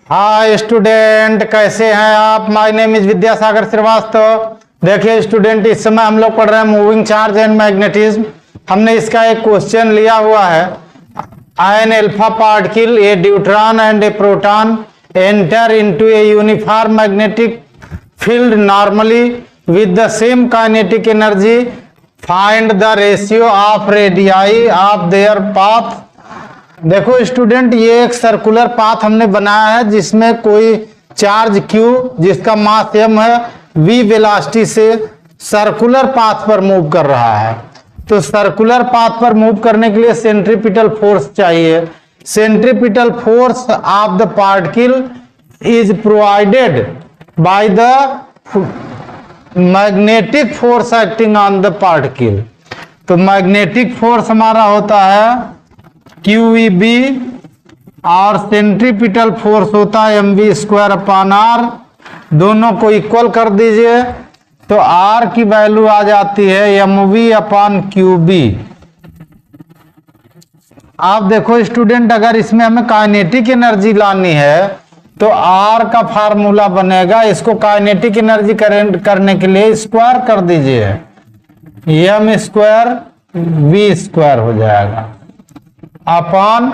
Hi student, कैसे हैं आप। My name is Vidyasagar Srivastava. देखिए स्टूडेंट, इस समय हम लोग पढ़ रहे हैं मूविंग चार्ज एंड मैग्नेटिज्म। हमने इसका एक क्वेश्चन लिया हुआ है। An alpha particle, a deuteron and a proton enter into a uniform magnetic field normally with the same kinetic energy. Find the ratio of radii of their path. देखो student, ये एक circular path हमने बनाया है जिसमें कोई charge Q जिसका मास m है, v वेलोसिटी से सर्कुलर पाथ पर मूव कर रहा है। तो सर्कुलर पाथ पर मूव करने के लिए सेंट्रीपिटल फोर्स चाहिए। Centripetal force of the particle is provided by the magnetic force acting on the particle. तो मैग्नेटिक फोर्स हमारा होता है QEB और सेंट्रीपिटल फोर्स होता है mv²/r। दोनों को इक्वल कर दीजिए तो R की वैल्यू आ जाती है mv/QB। आप देखो स्टूडेंट, अगर इसमें हमें काइनेटिक एनर्जी लानी है तो R का फार्मूला बनेगा, इसको काइनेटिक एनर्जी करने के लिए स्क्वायर कर दीजिए, m²v² हो जाएगा अपॉन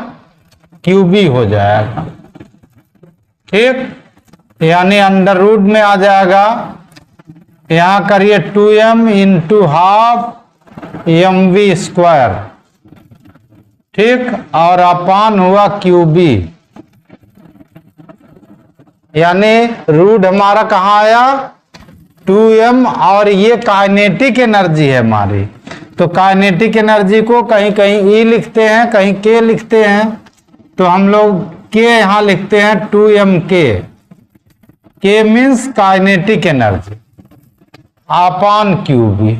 QB हो जाएगा। ठीक, यानी अंडर रूट में आ जाएगा। यहां करिए 2m इंटू हाफ mv²। ठीक, और अपॉन हुआ QB, यानी रूट हमारा कहां आया 2m, और ये काइनेटिक एनर्जी है हमारी। तो काइनेटिक एनर्जी को कहीं कहीं E लिखते हैं, कहीं K लिखते हैं। तो हम लोग K यहां लिखते हैं 2mK। K means kinetic energy upon QB।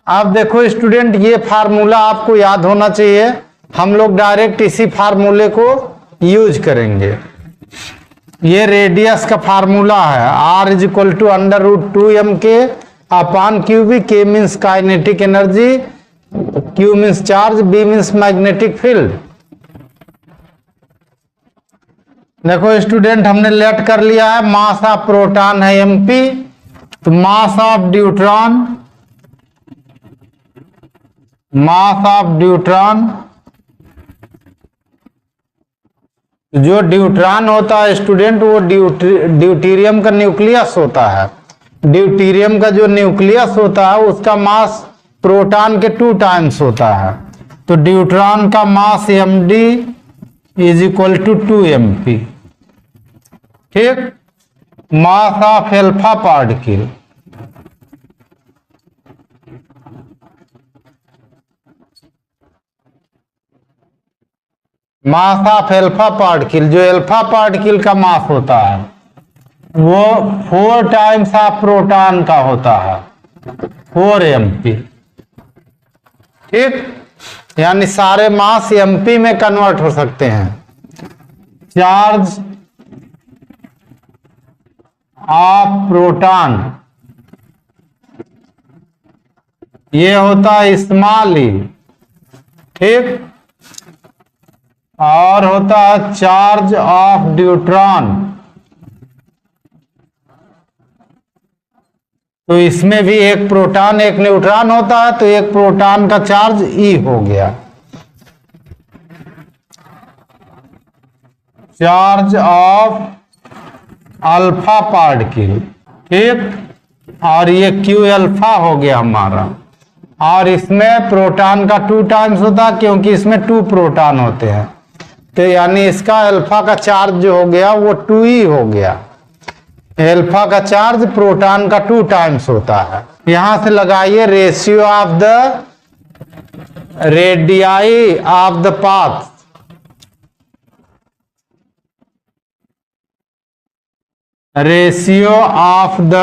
अब देखो स्टूडेंट, ये फार्मूला आपको याद होना चाहिए। हम लोग डायरेक्ट इसी फार्मूले को यूज करेंगे। ये रेडियस का फार्मूला है, R = √2mK upon QB। K means kinetic energy, Q means charge, B means magnetic field. देखो स्टूडेंट, हमने लेट कर लिया है। मास ऑफ प्रोटॉन है mp, तो मास ऑफ ड्यूट्रॉन, जो ड्यूट्रॉन होता है स्टूडेंट, वो ड्यूटेरियम का न्यूक्लियस होता है। ड्यूटेरियम का जो न्यूक्लियस होता है उसका मास प्रोटॉन के 2 टाइम्स होता है। तो ड्यूट्रॉन का मास md = 2mp। ठीक, mass of alpha particle, mass of alpha particle, जो अल्फा पार्टिकल का मास होता है वो 4 टाइम्स ऑफ प्रोटॉन का होता है, 4mp। ठीक, यानी सारे मास mp में कन्वर्ट हो सकते हैं। चार्ज ऑफ प्रोटॉन ये होता है स्मॉल e। ठीक, और होता है चार्ज ऑफ ड्यूट्रॉन, तो इसमें भी एक प्रोटॉन एक न्यूट्रॉन होता है, तो एक प्रोटॉन का चार्ज E हो गया। चार्ज ऑफ अल्फा पार्टिकल, ठीक, और ये Q अल्फा हो गया हमारा। और इसमें प्रोटॉन का 2 टाइम्स होता है क्योंकि इसमें 2 प्रोटॉन होते हैं। तो यानी इसका अल्फा का चार्ज जो हो गया वो 2E हो गया। अल्फा का चार्ज प्रोटॉन का 2 टाइम्स होता है। यहां से लगाइए ratio of the radii of the path. Ratio of the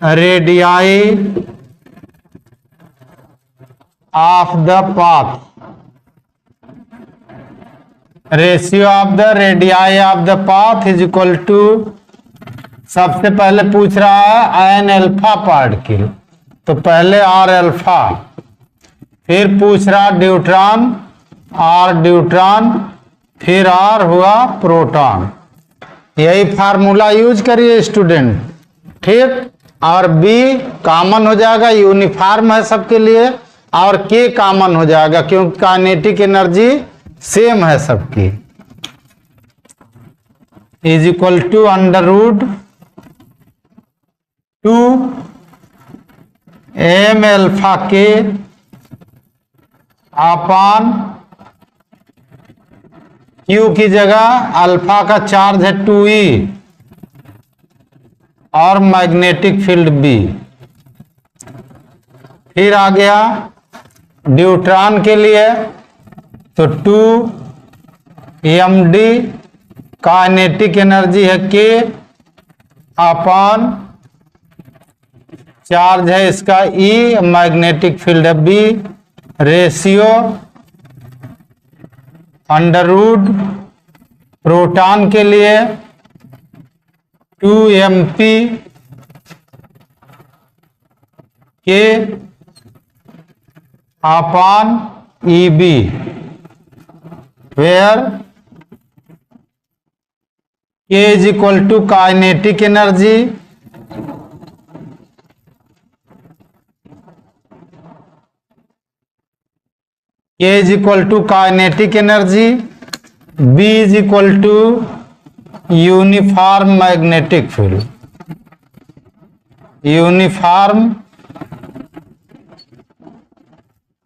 radii of the path. Ratio of the radii of the path is equal to, सबसे पहले पूछ रहा है एन अल्फा पार्टिकल, तो पहले R अल्फा, फिर पूछ रहा ड्यूट्रॉन, R ड्यूट्रॉन, फिर R हुआ प्रोटॉन। यही फार्मूला यूज करिए स्टूडेंट, ठीक। और B कॉमन हो जाएगा, यूनिफॉर्म है सबके लिए, और K कॉमन हो जाएगा क्योंकि काइनेटिक एनर्जी सेम है सबकी। Is equal to under root 2 m alpha K upon Q की जगह अल्फा का चार्ज है 2e और मैग्नेटिक फील्ड B। फिर आ गया न्यूट्रॉन के लिए, तो 2md काइनेटिक एनर्जी है K अपॉन चार्ज है इसका E, मैग्नेटिक फील्ड है B, ratio under root proton के लिए 2mp K upon EB, where K is equal to kinetic energy K is equal to kinetic energy, B is equal to uniform magnetic field, uniform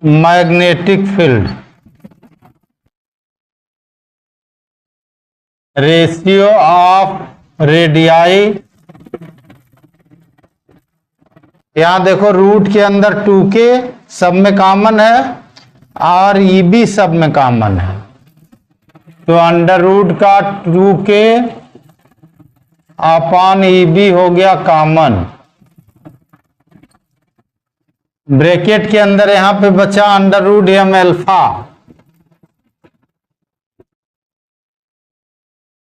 magnetic field, ratio of radii. यहां देखो root के अंदर 2k सब में common है और EB सब में कॉमन है, तो अंडर रूट का 2k अपॉन EB हो गया कॉमन। ब्रैकेट के अंदर यहां पे बचा अंडर रूट m अल्फा,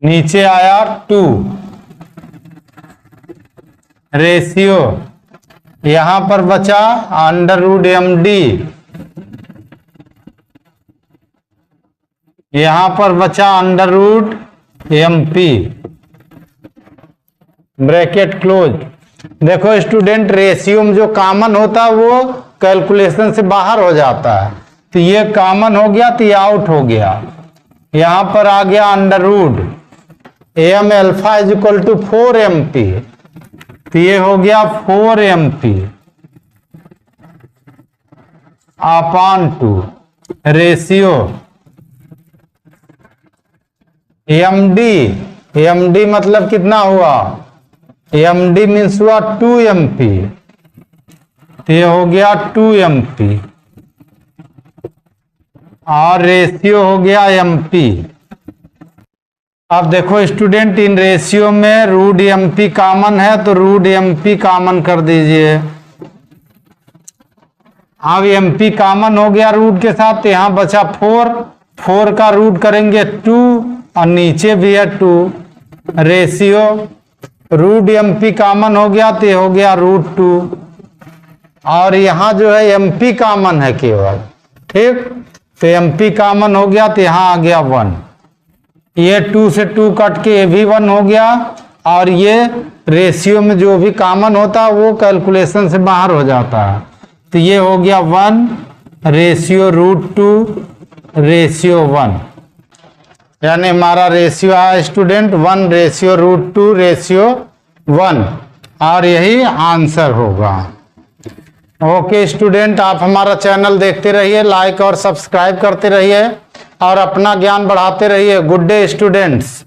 नीचे आया 2, रेशियो यहां पर बचा अंडर रूट md, यहां पर बचा under root mp, bracket close. देखो स्टूडेंट, रेशियो में जो कॉमन होता है वो कैलकुलेशन से बाहर हो जाता है, तो ये कॉमन हो गया तो ये आउट हो गया। यहां पर आ गया under root m alpha is equal to 4mp, तो ये हो गया 4mp अपॉन 2, रेशियो md मतलब कितना हुआ, md मीन्स हुआ 2mp, तो ये हो गया 2mp और रेशियो हो गया mp। अब देखो स्टूडेंट, इन रेशियो में रूट mp कॉमन है तो रूट mp कॉमन कर दीजिए। अब mp कॉमन हो गया रूट के साथ, तो यहां बचा 4 का रूट करेंगे 2 और नीचे भी है 2, रेशियो रूट mp कॉमन हो गया तो ये हो गया रूट 2 और यहां जो है mp कॉमन है केवल, ठीक, तो mp कॉमन हो गया तो यहां आ गया 1, ये 2 से 2 कट के ये भी 1 हो गया और ये रेशियो में जो भी कॉमन होता है वो कैलकुलेशन से बाहर हो जाता है, तो ये हो गया 1 रेशियो रूट 2 रेशियो 1, यानी हमारा रेशियो आया स्टूडेंट 1 रेशियो रूट 2 रेशियो 1 और यही आंसर होगा। ओके स्टूडेंट, आप हमारा चैनल देखते रहिए, लाइक और सब्सक्राइब करते रहिए और अपना ज्ञान बढ़ाते रहिए। Good day students.